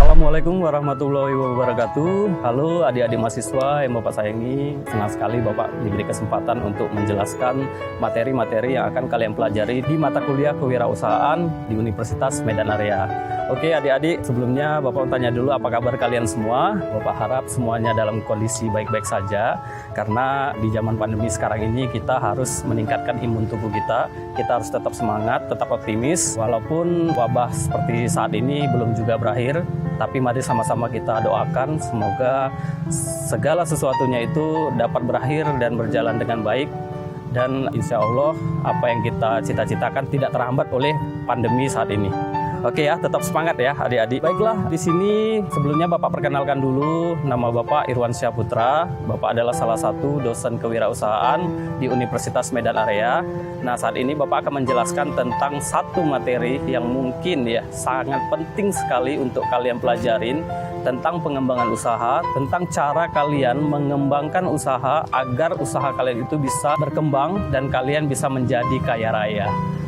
Assalamualaikum warahmatullahi wabarakatuh. Halo adik-adik mahasiswa yang Bapak sayangi. Senang sekali Bapak diberi kesempatan untuk menjelaskan materi-materi yang akan kalian pelajari di mata kuliah kewirausahaan di Universitas Medan Area. Oke adik-adik, sebelumnya Bapak tanya dulu apa kabar kalian semua. Bapak harap semuanya dalam kondisi baik-baik saja. Karena di zaman pandemi sekarang ini kita harus meningkatkan imun tubuh kita. Kita harus tetap semangat, tetap optimis. Walaupun wabah seperti saat ini belum juga berakhir. Tapi mari sama-sama kita doakan semoga segala sesuatunya itu dapat berakhir dan berjalan dengan baik. Dan insya Allah apa yang kita cita-citakan tidak terhambat oleh pandemi saat ini. Oke ya, tetap semangat ya adik-adik. Baiklah, di sini sebelumnya Bapak perkenalkan dulu, nama Bapak Irwansyah Putra. Bapak adalah salah satu dosen kewirausahaan di Universitas Medan Area. Nah, saat ini Bapak akan menjelaskan tentang satu materi yang mungkin ya sangat penting sekali untuk kalian pelajarin, tentang pengembangan usaha, tentang cara kalian mengembangkan usaha agar usaha kalian itu bisa berkembang dan kalian bisa menjadi kaya raya.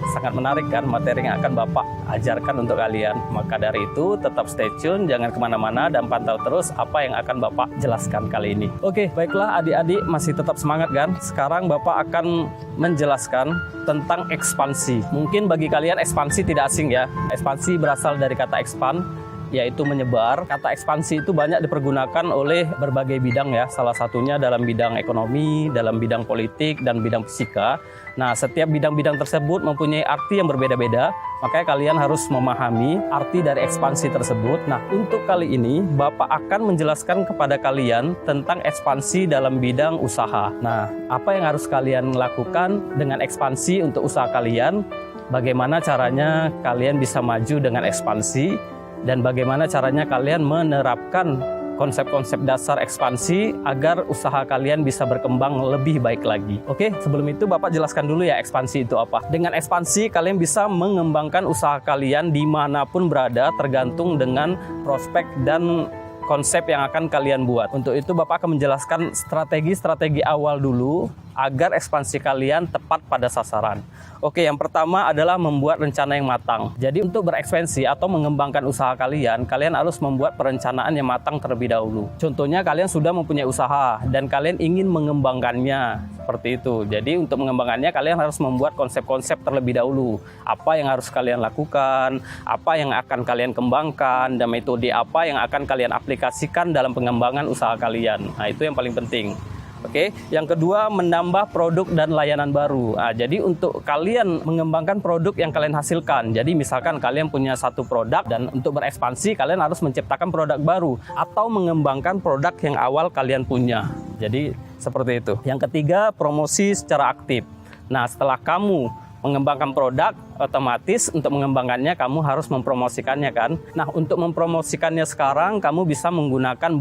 Sangat menarik kan materi yang akan Bapak ajarkan untuk kalian. Maka dari itu tetap stay tune, jangan kemana-mana dan pantau terus apa yang akan Bapak jelaskan kali ini. Oke, baiklah adik-adik, masih tetap semangat kan? Sekarang Bapak akan menjelaskan tentang ekspansi. Mungkin bagi kalian ekspansi tidak asing ya. Ekspansi berasal dari kata expand, yaitu menyebar. Kata ekspansi itu banyak dipergunakan oleh berbagai bidang ya, salah satunya dalam bidang ekonomi, dalam bidang politik, dan bidang fisika. Nah, setiap bidang-bidang tersebut mempunyai arti yang berbeda-beda, makanya kalian harus memahami arti dari ekspansi tersebut. Nah, untuk kali ini Bapak akan menjelaskan kepada kalian tentang ekspansi dalam bidang usaha. Nah, apa yang harus kalian lakukan dengan ekspansi untuk usaha kalian, bagaimana caranya kalian bisa maju dengan ekspansi, dan bagaimana caranya kalian menerapkan konsep-konsep dasar ekspansi agar usaha kalian bisa berkembang lebih baik lagi. Oke, sebelum itu Bapak jelaskan dulu ya ekspansi itu apa. Dengan ekspansi kalian bisa mengembangkan usaha kalian dimanapun berada, tergantung dengan prospek dan konsep yang akan kalian buat. Untuk itu Bapak akan menjelaskan strategi-strategi awal dulu agar ekspansi kalian tepat pada sasaran. Oke, yang pertama adalah membuat rencana yang matang. Jadi untuk berekspansi atau mengembangkan usaha kalian, kalian harus membuat perencanaan yang matang terlebih dahulu. Contohnya kalian sudah mempunyai usaha dan kalian ingin mengembangkannya. Seperti itu. Jadi untuk mengembangkannya kalian harus membuat konsep-konsep terlebih dahulu. Apa yang harus kalian lakukan, apa yang akan kalian kembangkan, dan metode apa yang akan kalian aplikasikan dalam pengembangan usaha kalian. Nah, itu yang paling penting. Oke, yang kedua menambah produk dan layanan baru. Nah, jadi untuk kalian mengembangkan produk yang kalian hasilkan. Jadi misalkan kalian punya satu produk dan untuk berekspansi kalian harus menciptakan produk baru atau mengembangkan produk yang awal kalian punya. Jadi seperti itu. Yang ketiga, promosi secara aktif. Nah, setelah kamu mengembangkan produk, otomatis untuk mengembangkannya kamu harus mempromosikannya kan. Nah, untuk mempromosikannya sekarang kamu bisa menggunakan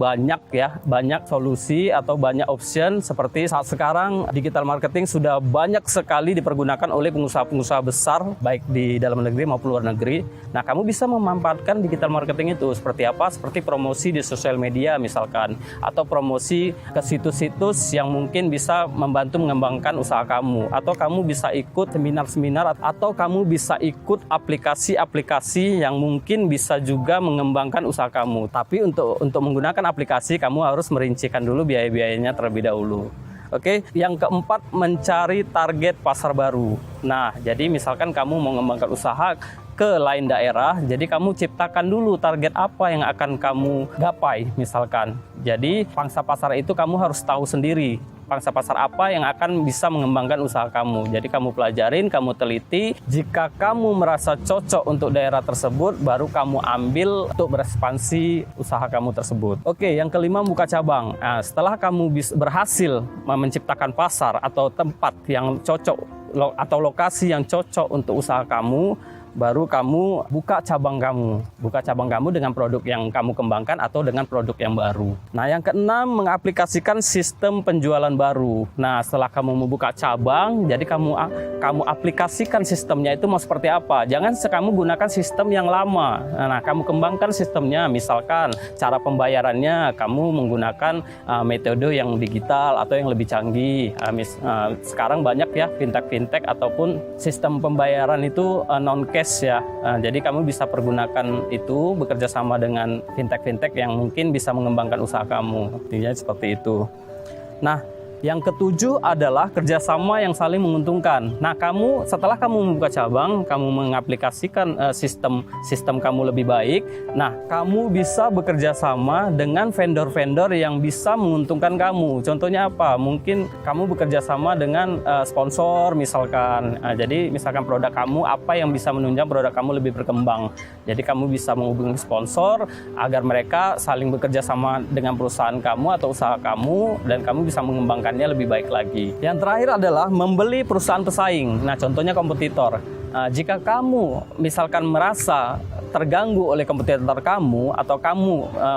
banyak solusi atau banyak option. Seperti saat sekarang digital marketing sudah banyak sekali dipergunakan oleh pengusaha-pengusaha besar baik di dalam negeri maupun luar negeri. Nah, kamu bisa memanfaatkan digital marketing itu seperti apa? Seperti promosi di sosial media misalkan, atau promosi ke situs-situs yang mungkin bisa membantu mengembangkan usaha kamu, atau kamu bisa ikut seminar-seminar, atau kamu bisa ikut aplikasi-aplikasi yang mungkin bisa juga mengembangkan usaha kamu. Tapi untuk menggunakan aplikasi kamu harus merincikan dulu biaya-biayanya terlebih dahulu. Oke, yang keempat mencari target pasar baru. Nah, jadi misalkan kamu mau mengembangkan usaha ke lain daerah, jadi kamu ciptakan dulu target apa yang akan kamu gapai misalkan. Jadi pangsa pasar itu kamu harus tahu sendiri. Pangsa pasar apa yang akan bisa mengembangkan usaha kamu. Jadi kamu pelajarin, kamu teliti. Jika kamu merasa cocok untuk daerah tersebut, baru kamu ambil untuk berekspansi usaha kamu tersebut. Oke, yang kelima buka cabang. Nah, setelah kamu berhasil menciptakan pasar atau tempat yang cocok atau lokasi yang cocok untuk usaha kamu, baru kamu buka cabang kamu. Buka cabang kamu dengan produk yang kamu kembangkan atau dengan produk yang baru. Nah, yang keenam, mengaplikasikan sistem penjualan baru. Nah, setelah kamu membuka cabang, jadi kamu aplikasikan sistemnya itu mau seperti apa. Jangan kamu gunakan sistem yang lama. Nah, kamu kembangkan sistemnya. Misalkan cara pembayarannya kamu menggunakan metode yang digital atau yang lebih canggih. Sekarang banyak ya fintech ataupun sistem pembayaran itu non-cash marketplace ya. Jadi kamu bisa pergunakan itu bekerja sama dengan fintech-fintech yang mungkin bisa mengembangkan usaha kamu. Intinya seperti itu. Nah, yang ketujuh adalah kerjasama yang saling menguntungkan. Nah, setelah kamu membuka cabang, kamu mengaplikasikan sistem kamu lebih baik. Nah, kamu bisa bekerja sama dengan vendor-vendor yang bisa menguntungkan kamu. Contohnya apa? Mungkin kamu bekerja sama dengan sponsor misalkan. Jadi misalkan produk kamu apa yang bisa menunjang produk kamu lebih berkembang. Jadi kamu bisa menghubungi sponsor agar mereka saling bekerja sama dengan perusahaan kamu atau usaha kamu dan kamu bisa mengembangkan lebih baik lagi. Yang terakhir adalah membeli perusahaan pesaing. Nah, contohnya kompetitor. Jika kamu misalkan merasa terganggu oleh kompetitor kamu atau kamu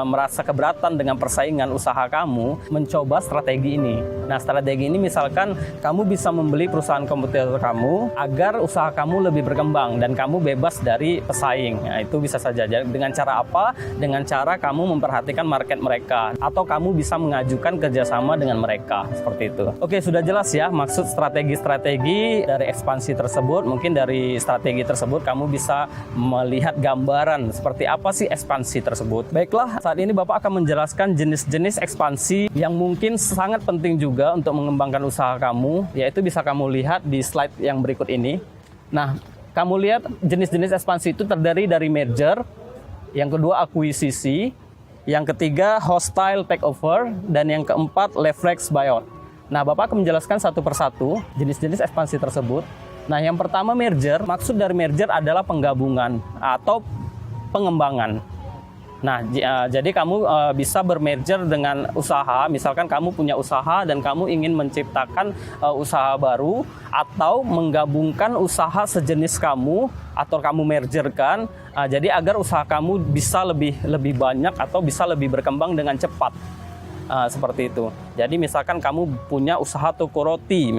merasa keberatan dengan persaingan usaha kamu, mencoba strategi ini. Nah, strategi ini misalkan kamu bisa membeli perusahaan kompetitor kamu agar usaha kamu lebih berkembang dan kamu bebas dari pesaing. Nah, itu bisa saja. Dengan cara apa? Dengan cara kamu memperhatikan market mereka atau kamu bisa mengajukan kerjasama dengan mereka. Seperti itu. Oke, sudah jelas ya maksud strategi-strategi dari ekspansi tersebut. Mungkin dari strategi tersebut kamu bisa melihat gambaran seperti apa sih ekspansi tersebut. Baiklah, saat ini Bapak akan menjelaskan jenis-jenis ekspansi yang mungkin sangat penting juga untuk mengembangkan usaha kamu, yaitu bisa kamu lihat di slide yang berikut ini. Nah, kamu lihat jenis-jenis ekspansi itu terdiri dari merger, yang kedua akuisisi, yang ketiga hostile takeover, dan yang keempat leverage buyout. Nah, Bapak akan menjelaskan satu persatu jenis-jenis ekspansi tersebut. Nah, yang pertama merger, maksud dari merger adalah penggabungan atau pengembangan. Nah, jadi kamu bisa bermerger dengan usaha, misalkan kamu punya usaha dan kamu ingin menciptakan usaha baru atau menggabungkan usaha sejenis kamu atau kamu mergerkan, jadi agar usaha kamu bisa lebih banyak atau bisa lebih berkembang dengan cepat. Seperti itu. Jadi misalkan kamu punya usaha toko roti,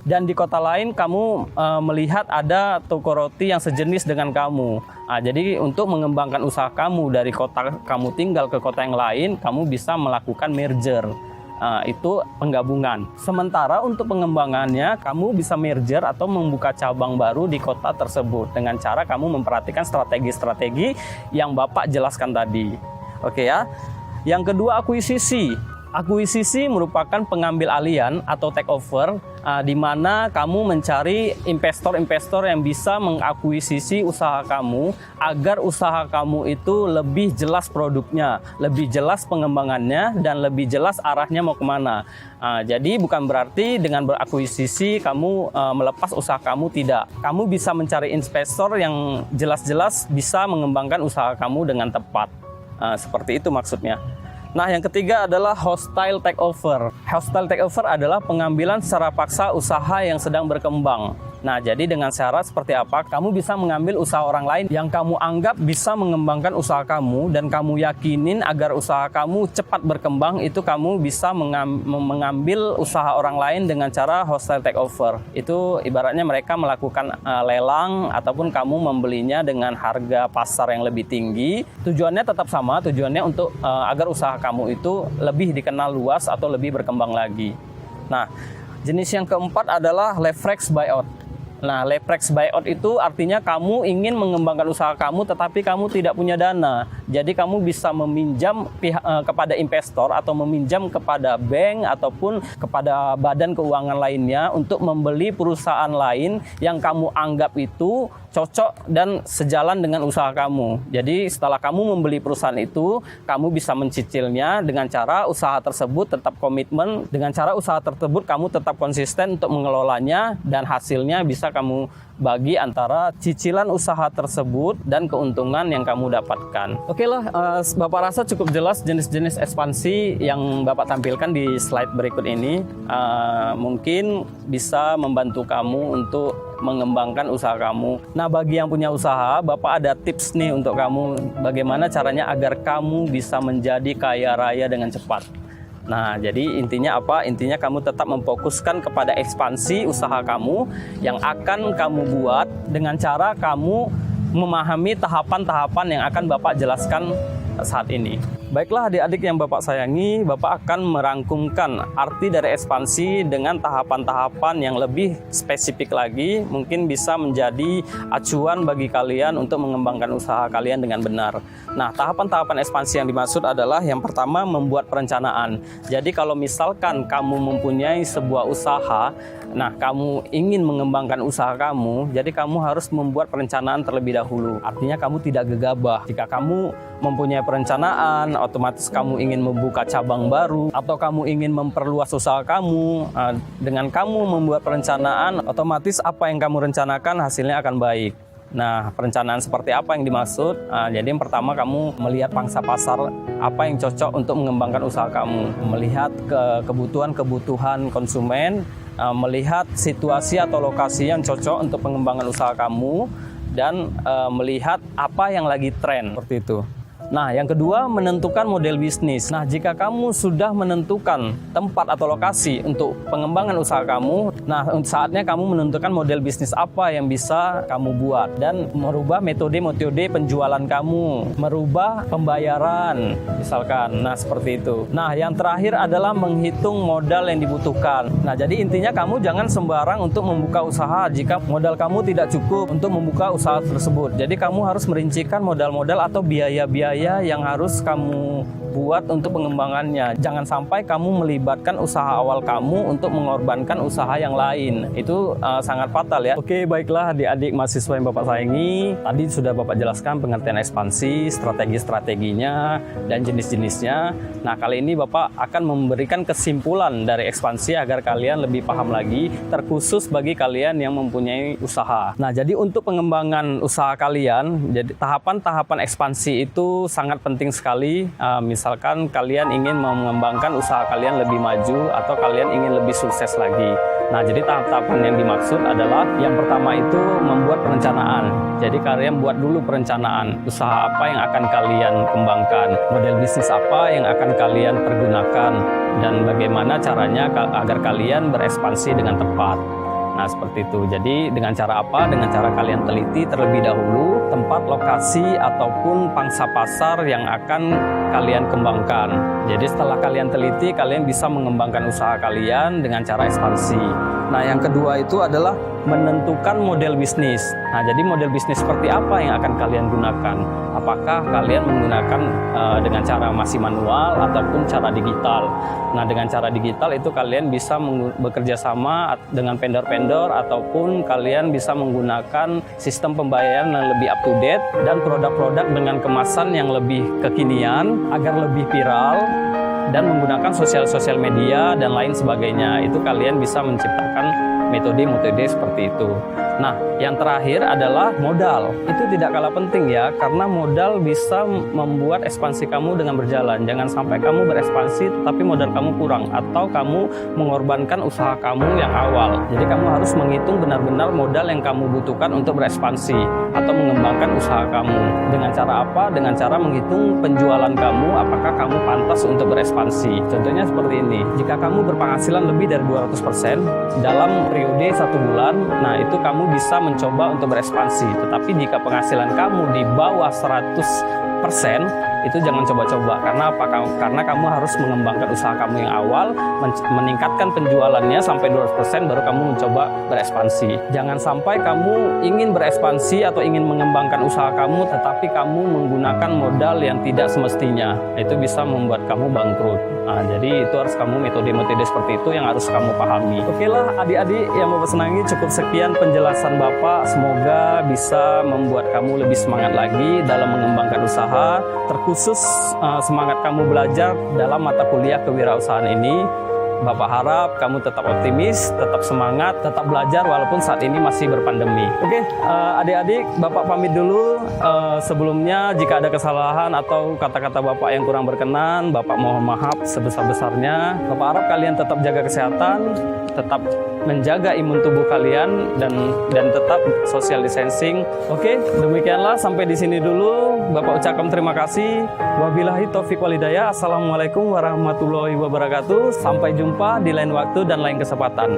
dan di kota lain kamu melihat ada toko roti yang sejenis dengan kamu. Jadi untuk mengembangkan usaha kamu dari kota kamu tinggal ke kota yang lain, kamu bisa melakukan merger. Itu penggabungan. Sementara untuk pengembangannya, kamu bisa merger atau membuka cabang baru di kota tersebut dengan cara kamu memperhatikan strategi-strategi yang Bapak jelaskan tadi. Oke ya. Yang kedua, akuisisi. Akuisisi merupakan pengambil alihan atau takeover, di mana kamu mencari investor-investor yang bisa mengakuisisi usaha kamu agar usaha kamu itu lebih jelas produknya, lebih jelas pengembangannya, dan lebih jelas arahnya mau kemana. Jadi bukan berarti dengan berakuisisi kamu melepas usaha kamu, tidak. Kamu bisa mencari investor yang jelas-jelas bisa mengembangkan usaha kamu dengan tepat. Seperti itu maksudnya. Nah, yang ketiga adalah hostile takeover. Hostile takeover adalah pengambilan secara paksa usaha yang sedang berkembang. Nah, jadi dengan syarat seperti apa? Kamu bisa mengambil usaha orang lain yang kamu anggap bisa mengembangkan usaha kamu dan kamu yakinin agar usaha kamu cepat berkembang, itu kamu bisa mengambil usaha orang lain dengan cara hostile takeover. Itu ibaratnya mereka melakukan lelang ataupun kamu membelinya dengan harga pasar yang lebih tinggi. Tujuannya tetap sama, tujuannya untuk agar usaha kamu itu lebih dikenal luas atau lebih berkembang lagi. Nah, jenis yang keempat adalah leverage buyout. Nah, leverage buyout itu artinya kamu ingin mengembangkan usaha kamu tetapi kamu tidak punya dana. Jadi kamu bisa meminjam kepada investor atau meminjam kepada bank ataupun kepada badan keuangan lainnya untuk membeli perusahaan lain yang kamu anggap itu cocok dan sejalan dengan usaha kamu. Jadi setelah kamu membeli perusahaan itu, kamu bisa mencicilnya dengan cara usaha tersebut tetap komitmen, dengan cara usaha tersebut kamu tetap konsisten untuk mengelolanya dan hasilnya bisa kamu bagi antara cicilan usaha tersebut dan keuntungan yang kamu dapatkan. Oke lah, Bapak rasa cukup jelas jenis-jenis ekspansi yang Bapak tampilkan di slide berikut ini. Mungkin bisa membantu kamu untuk mengembangkan usaha kamu. Nah, bagi yang punya usaha, Bapak ada tips nih untuk kamu bagaimana caranya agar kamu bisa menjadi kaya raya dengan cepat. Nah, jadi intinya apa? Intinya kamu tetap memfokuskan kepada ekspansi usaha kamu yang akan kamu buat dengan cara kamu memahami tahapan-tahapan yang akan Bapak jelaskan saat ini. Baiklah adik-adik yang Bapak sayangi, Bapak akan merangkumkan arti dari ekspansi dengan tahapan-tahapan yang lebih spesifik lagi, mungkin bisa menjadi acuan bagi kalian untuk mengembangkan usaha kalian dengan benar. Nah, tahapan-tahapan ekspansi yang dimaksud adalah yang pertama, membuat perencanaan. Jadi kalau misalkan kamu mempunyai sebuah usaha, nah kamu ingin mengembangkan usaha kamu, jadi kamu harus membuat perencanaan terlebih dahulu. Artinya kamu tidak gegabah. Jika kamu mempunyai perencanaan, otomatis kamu ingin membuka cabang baru atau kamu ingin memperluas usaha kamu. Dengan kamu membuat perencanaan, otomatis apa yang kamu rencanakan hasilnya akan baik. Nah, perencanaan seperti apa yang dimaksud? Jadi yang pertama, kamu melihat pangsa pasar apa yang cocok untuk mengembangkan usaha kamu, melihat kebutuhan konsumen, melihat situasi atau lokasi yang cocok untuk pengembangan usaha kamu, dan melihat apa yang lagi tren seperti itu. Nah, yang kedua, menentukan model bisnis. Nah, jika kamu sudah menentukan tempat atau lokasi untuk pengembangan usaha kamu, nah saatnya kamu menentukan model bisnis apa yang bisa kamu buat dan merubah metode penjualan kamu, merubah pembayaran misalkan. Nah, seperti itu. Nah, yang terakhir adalah menghitung modal yang dibutuhkan. Nah, jadi intinya kamu jangan sembarang untuk membuka usaha jika modal kamu tidak cukup untuk membuka usaha tersebut. Jadi kamu harus merincikan modal-modal atau biaya-biaya yang harus kamu buat untuk pengembangannya. Jangan sampai kamu melibatkan usaha awal kamu untuk mengorbankan usaha yang lain. Itu sangat fatal ya. Oke, baiklah adik-adik mahasiswa yang Bapak sayangi. Tadi sudah Bapak jelaskan pengertian ekspansi, strategi-strateginya, dan jenis-jenisnya. Nah, kali ini Bapak akan memberikan kesimpulan dari ekspansi agar kalian lebih paham lagi, terkhusus bagi kalian yang mempunyai usaha. Nah, jadi untuk pengembangan usaha kalian, jadi tahapan-tahapan ekspansi itu sangat penting sekali. Misalkan kalian ingin mengembangkan usaha kalian lebih maju atau kalian ingin lebih sukses lagi. Nah, jadi tahap-tahapan yang dimaksud adalah yang pertama itu membuat perencanaan. Jadi kalian buat dulu perencanaan usaha apa yang akan kalian kembangkan, model bisnis apa yang akan kalian pergunakan, dan bagaimana caranya agar kalian berekspansi dengan tepat. Nah, seperti itu. Jadi dengan cara apa? Dengan cara kalian teliti terlebih dahulu tempat, lokasi, ataupun pangsa pasar yang akan kalian kembangkan. Jadi setelah kalian teliti, kalian bisa mengembangkan usaha kalian dengan cara ekspansi. Nah, yang kedua itu adalah menentukan model bisnis. Nah, jadi model bisnis seperti apa yang akan kalian gunakan? Apakah kalian menggunakan dengan cara masih manual ataupun cara digital? Nah, dengan cara digital itu kalian bisa bekerja sama dengan vendor-vendor ataupun kalian bisa menggunakan sistem pembayaran yang lebih up to date dan produk-produk dengan kemasan yang lebih kekinian agar lebih viral dan menggunakan sosial media dan lain sebagainya. Itu kalian bisa menciptakan metode seperti itu. Nah, yang terakhir adalah modal. Itu tidak kalah penting ya, karena modal bisa membuat ekspansi kamu dengan berjalan. Jangan sampai kamu berekspansi tapi modal kamu kurang atau kamu mengorbankan usaha kamu yang awal. Jadi kamu harus menghitung benar-benar modal yang kamu butuhkan untuk berekspansi atau mengembangkan usaha kamu. Dengan cara apa? Dengan cara menghitung penjualan kamu, apakah kamu pantas untuk berekspansi. Contohnya seperti ini. Jika kamu berpenghasilan lebih dari 200% dalam periode 1 bulan, nah itu kamu bisa mencoba untuk berekspansi. Tetapi jika penghasilan kamu di bawah 100%, itu jangan coba-coba. Karena apa? Karena kamu harus mengembangkan usaha kamu yang awal, meningkatkan penjualannya sampai 200%, baru kamu mencoba berekspansi. Jangan sampai kamu ingin berekspansi atau ingin mengembangkan usaha kamu, tetapi kamu menggunakan modal yang tidak semestinya. Itu bisa membuat kamu bangkrut. Nah, jadi itu harus kamu metode seperti itu yang harus kamu pahami. Oke lah adik-adik yang Bapak senangi, cukup sekian penjelasan Bapak. Semoga bisa membuat kamu lebih semangat lagi dalam mengembangkan usaha, terkhusus semangat kamu belajar dalam mata kuliah kewirausahaan ini. Bapak harap kamu tetap optimis, tetap semangat, tetap belajar walaupun saat ini masih berpandemi. Oke, adik-adik, Bapak pamit dulu. Sebelumnya jika ada kesalahan atau kata-kata Bapak yang kurang berkenan, Bapak mohon maaf sebesar-besarnya. Bapak harap kalian tetap jaga kesehatan, tetap menjaga imun tubuh kalian, dan tetap social distancing. Oke, demikianlah, sampai di sini dulu. Bapak ucapkan terima kasih. Wabillahi taufiq wal hidayah. Assalamualaikum warahmatullahi wabarakatuh. Sampai jumpa di lain waktu dan lain kesempatan.